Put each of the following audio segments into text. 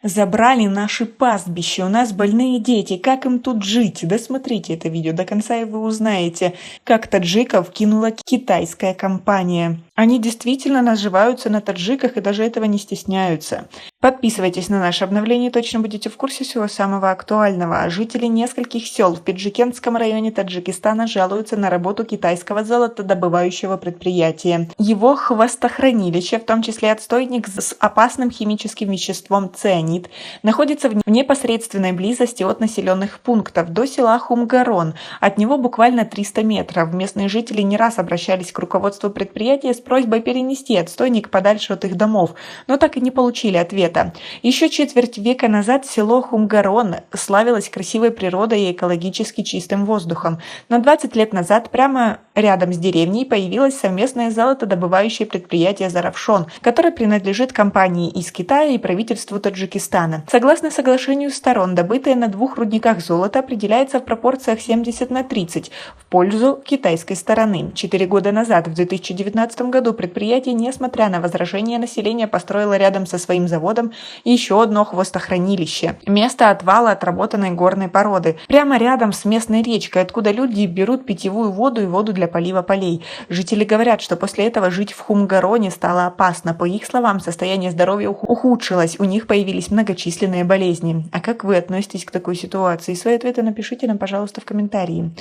Забрали наши пастбища, у нас больные дети, как им тут жить? Досмотрите это видео до конца, и вы узнаете, как таджиков кинула китайская компания. Они действительно наживаются на таджиках и даже этого не стесняются. Подписывайтесь на наше обновление, точно будете в курсе всего самого актуального. Жители нескольких сел в Пиджикентском районе Таджикистана жалуются на работу китайского золотодобывающего предприятия. Его хвостохранилище, в том числе отстойник с опасным химическим веществом цианид, находится в непосредственной близости от населенных пунктов до села Хумгарон. От него буквально 300 метров. Местные жители не раз обращались к руководству предприятия с просьбой перенести отстойник подальше от их домов, но так и не получили ответа. Еще четверть века назад село Хумгарон славилось красивой природой и экологически чистым воздухом. Но 20 лет назад прямо рядом с деревней появилось совместное золотодобывающее предприятие «Заравшон», которое принадлежит компании из Китая и правительству Таджикистана. Согласно соглашению сторон, добытое на 2 рудниках золото определяется в пропорциях 70/30 в пользу китайской стороны. 4 года назад, в 2019 году, предприятие, несмотря на возражения населения, построило рядом со своим заводом еще одно хвостохранилище. Место отвала отработанной горной породы. Прямо рядом с местной речкой, откуда люди берут питьевую воду и воду для полива полей. Жители говорят, что после этого жить в Хумгароне стало опасно. По их словам, состояние здоровья ухудшилось, у них появились многочисленные болезни. А как вы относитесь к такой ситуации? Свои ответы напишите нам, пожалуйста, в комментарии.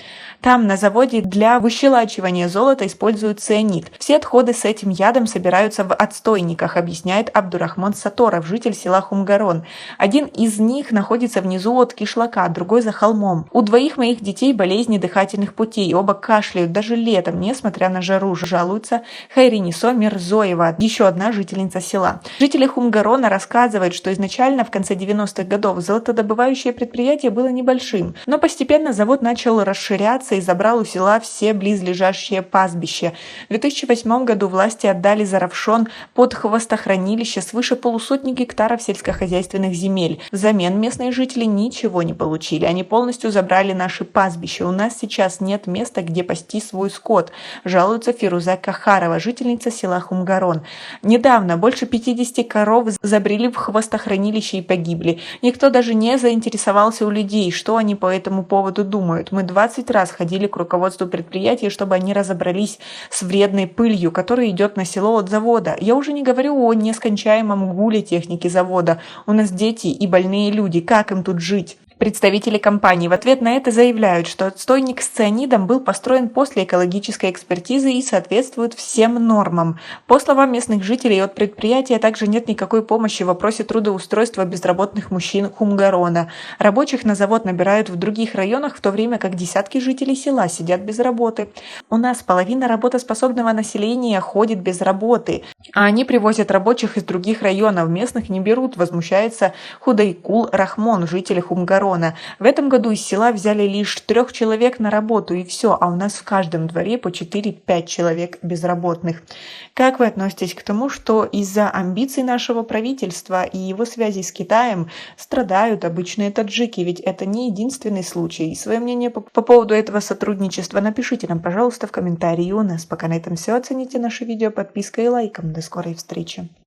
Там, на заводе, для выщелачивания золота используют цианид. Все отходы с этим ядом собираются в отстойниках, объясняет Абдурахман Саторов, житель села Хумгарон. Один из них находится внизу от кишлака, другой за холмом. У 2 моих детей болезни дыхательных путей, оба кашляют даже летом, несмотря на жару, жалуется Хайринисо Мирзоева, еще одна жительница села. Жители Хумгарона рассказывают, что изначально в конце 90-х годов золотодобывающее предприятие было небольшим, но постепенно завод начал расширяться и забрал у села все близлежащие пастбища. В 2008 году власти отдали Заравшон под хвостохранилище свыше полусотни гектаров сельскохозяйственных земель. Взамен местные жители ничего не получили. Они полностью забрали наши пастбища. У нас сейчас нет места, где пасти свой скот, жалуется Фируза Кахарова, жительница села Хумгарон. Недавно больше 50 коров забрели в хвостохранилище и погибли. Никто даже не заинтересовался у людей, что они по этому поводу думают. Мы 20 раз ходили к руководству предприятия, чтобы они разобрались с вредной пылью, которая идет на село от завода. Я уже не говорю о нескончаемом гуле техники завода. У нас дети и больные люди. Как им тут жить? Представители компании в ответ на это заявляют, что отстойник с цианидом был построен после экологической экспертизы и соответствует всем нормам. По словам местных жителей, от предприятия также нет никакой помощи в вопросе трудоустройства безработных мужчин Хумгарона. Рабочих на завод набирают в других районах, в то время как десятки жителей села сидят без работы. У нас половина работоспособного населения ходит без работы, а они привозят рабочих из других районов, местных не берут, возмущается Худайкул Рахмон, житель Хумгарона. В этом году из села взяли лишь 3 человек на работу, и все, а у нас в каждом дворе по 4-5 человек безработных. Как вы относитесь к тому, что из-за амбиций нашего правительства и его связей с Китаем страдают обычные таджики? Ведь это не единственный случай. Свое мнение по поводу этого сотрудничества напишите нам, пожалуйста, в комментарии. У нас пока на этом все. Оцените наше видео подпиской и лайком. До скорой встречи.